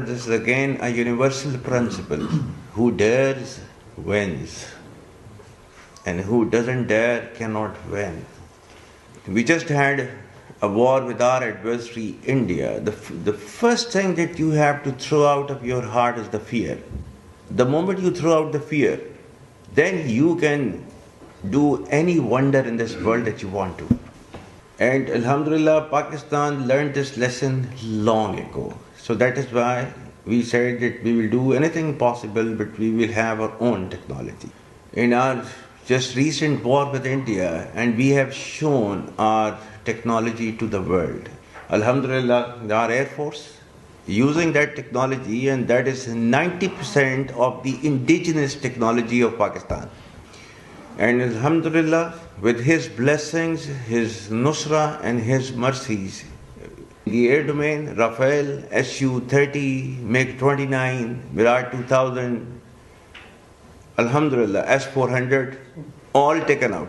this is again a universal principle. Who dares wins, and who doesn't dare cannot win. We just had a war with our adversary, India. The first thing that you have to throw out of your heart is the fear. The moment you throw out the fear, then you can do any wonder in this world that you want to. And Alhamdulillah, Pakistan learned this lesson long ago. So that is why we said that we will do anything possible, but we will have our own technology. In our just recent war with India, and we have shown our technology to the world. Alhamdulillah, our Air Force using that technology, and that is 90% of the indigenous technology of Pakistan. And Alhamdulillah, with His blessings, His nusra and His mercies, the air domain, Rafale, Su-30, MiG-29, Mirage 2000, Alhamdulillah, S-400, all taken out.